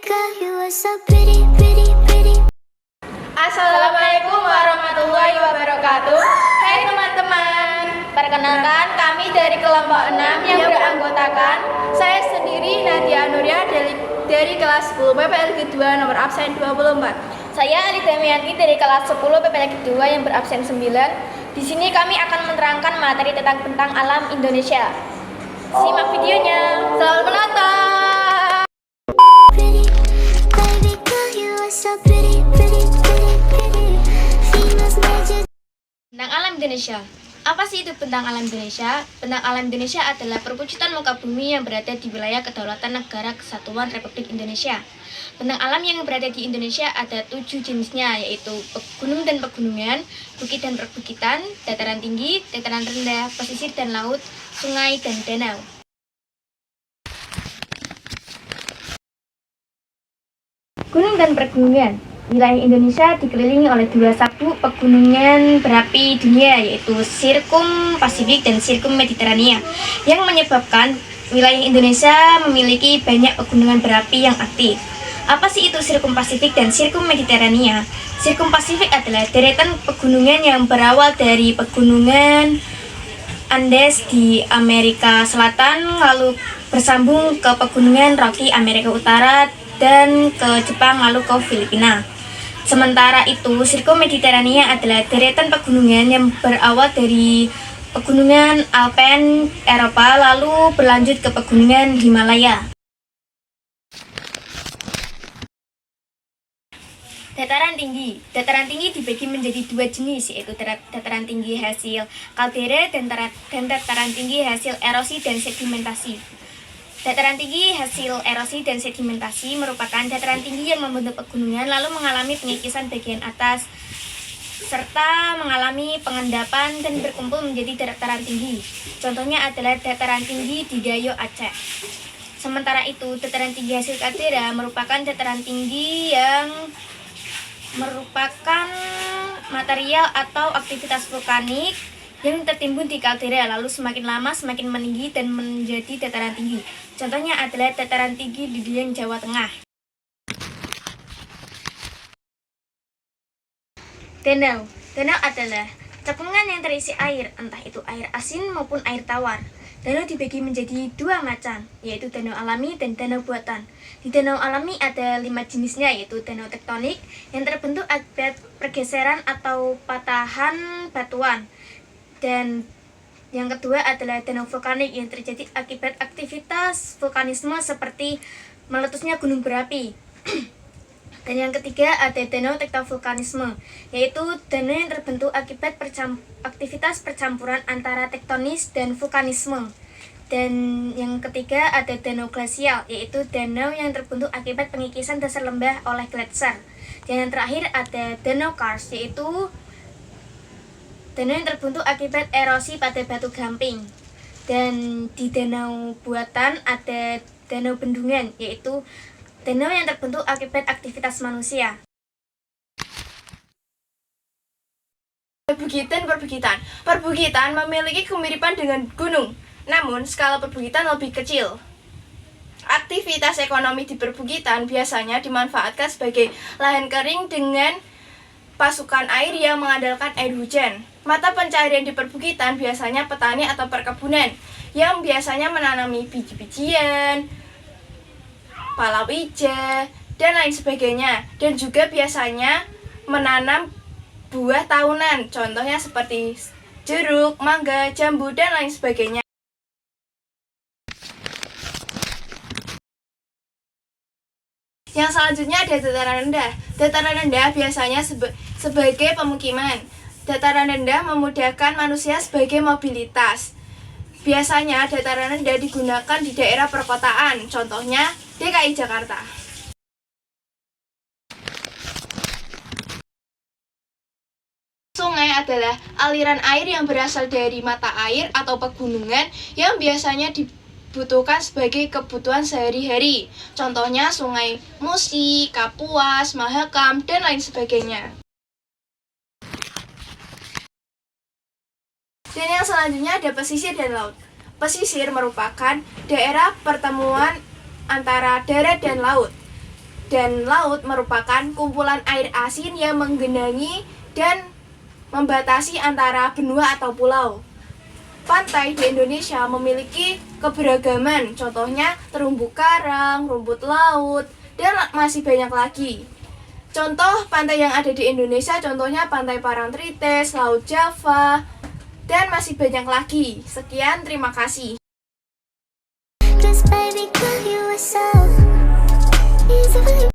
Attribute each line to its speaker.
Speaker 1: girl, you are so pretty, pretty, pretty.
Speaker 2: Assalamualaikum warahmatullahi wabarakatuh. Hai teman-teman, perkenalkan kami dari kelompok 6 yang beranggotakan saya sendiri Nadia Nuria dari kelas 10 PPL kedua nomor absen 24.
Speaker 3: Saya Ali Damianti dari kelas 10 PPL kedua yang berabsen 9. Di sini kami akan menerangkan materi tentang bentang alam Indonesia. Simak videonya.
Speaker 2: Selamat menonton.
Speaker 1: Pretty, baby girl, you are so pretty, pretty, pretty, pretty. Females magic.
Speaker 3: Bentang alam Indonesia. Apa sih itu bentang alam Indonesia? Bentang alam Indonesia adalah perwujudan muka bumi yang berada di wilayah kedaulatan Negara Kesatuan Republik Indonesia. Bentang alam yang berada di Indonesia ada 7 jenisnya, yaitu gunung dan pegunungan, bukit dan perbukitan, dataran tinggi, dataran rendah, pesisir dan laut, sungai dan danau. Gunung dan pegunungan. Wilayah Indonesia dikelilingi oleh dua sabuk pegunungan berapi dunia, yaitu Sirkum Pasifik dan Sirkum Mediterania, yang menyebabkan wilayah Indonesia memiliki banyak pegunungan berapi yang aktif. Apa sih itu Sirkum Pasifik dan Sirkum Mediterania? Sirkum Pasifik adalah deretan pegunungan yang berawal dari pegunungan Andes di Amerika Selatan, lalu bersambung ke pegunungan Rocky Amerika Utara dan ke Jepang, lalu ke Filipina. Sementara itu, Sirkum Mediterania adalah deretan pegunungan yang berawal dari pegunungan Alpen Eropa lalu berlanjut ke pegunungan Himalaya. Dataran tinggi. Dataran tinggi dibagi menjadi dua jenis, yaitu dataran tinggi hasil kaldera dan dataran tinggi hasil erosi dan sedimentasi. Dataran tinggi hasil erosi dan sedimentasi merupakan dataran tinggi yang membentuk pegunungan lalu mengalami pengikisan bagian atas serta mengalami pengendapan dan berkumpul menjadi dataran tinggi. Contohnya adalah dataran tinggi di Gayo, Aceh. Sementara itu, dataran tinggi hasil kaldera merupakan dataran tinggi yang merupakan material atau aktivitas vulkanik yang tertimbun di kaldera lalu semakin lama semakin meninggi dan menjadi dataran tinggi. Contohnya adalah dataran tinggi di Dieng, Jawa Tengah. Danau. Danau adalah cekungan yang terisi air, entah itu air asin maupun air tawar. Danau dibagi menjadi dua macam, yaitu danau alami dan danau buatan. Di danau alami ada 5 jenisnya, yaitu danau tektonik yang terbentuk akibat pergeseran atau patahan batuan. Dan yang kedua adalah danau vulkanik yang terjadi akibat aktivitas vulkanisme seperti meletusnya gunung berapi. Dan yang ketiga ada danau tektovulkanisme, yaitu danau yang terbentuk akibat aktivitas percampuran antara tektonis dan vulkanisme. Dan yang ketiga ada danau glasial, yaitu danau yang terbentuk akibat pengikisan dasar lembah oleh gletser. Dan yang terakhir ada danau karst, yaitu danau yang terbentuk akibat erosi pada batu gamping. Dan di danau buatan ada danau bendungan, yaitu danau yang terbentuk akibat aktivitas manusia.
Speaker 2: Perbukitan. Perbukitan memiliki kemiripan dengan gunung, namun skala perbukitan lebih kecil. Aktivitas ekonomi di perbukitan biasanya dimanfaatkan sebagai lahan kering dengan pasukan air yang mengandalkan air hujan. Mata pencaharian di perbukitan biasanya petani atau perkebunan yang biasanya menanami biji-bijian, palawija, dan lain sebagainya. Dan juga biasanya menanam buah tahunan, contohnya seperti jeruk, mangga, jambu, dan lain sebagainya. Yang selanjutnya ada dataran rendah. Dataran rendah biasanya sebagai pemukiman. Dataran rendah memudahkan manusia sebagai mobilitas. Biasanya dataran rendah digunakan di daerah perkotaan, contohnya DKI Jakarta. Sungai adalah aliran air yang berasal dari mata air atau pegunungan yang biasanya dibutuhkan sebagai kebutuhan sehari-hari. Contohnya Sungai Musi, Kapuas, Mahakam, dan lain sebagainya. Dan yang selanjutnya ada pesisir dan laut. Pesisir merupakan daerah pertemuan antara darat dan laut. dan laut merupakan kumpulan air asin yang menggenangi dan membatasi antara benua atau pulau. Pantai di Indonesia memiliki keberagaman, contohnya terumbu karang, rumput laut, dan masih banyak lagi. Contoh pantai yang ada di Indonesia contohnya Pantai Parangtritis, Laut Java, dan masih banyak lagi. Sekian, terima kasih.
Speaker 1: 'Cause baby girl, you are so easy.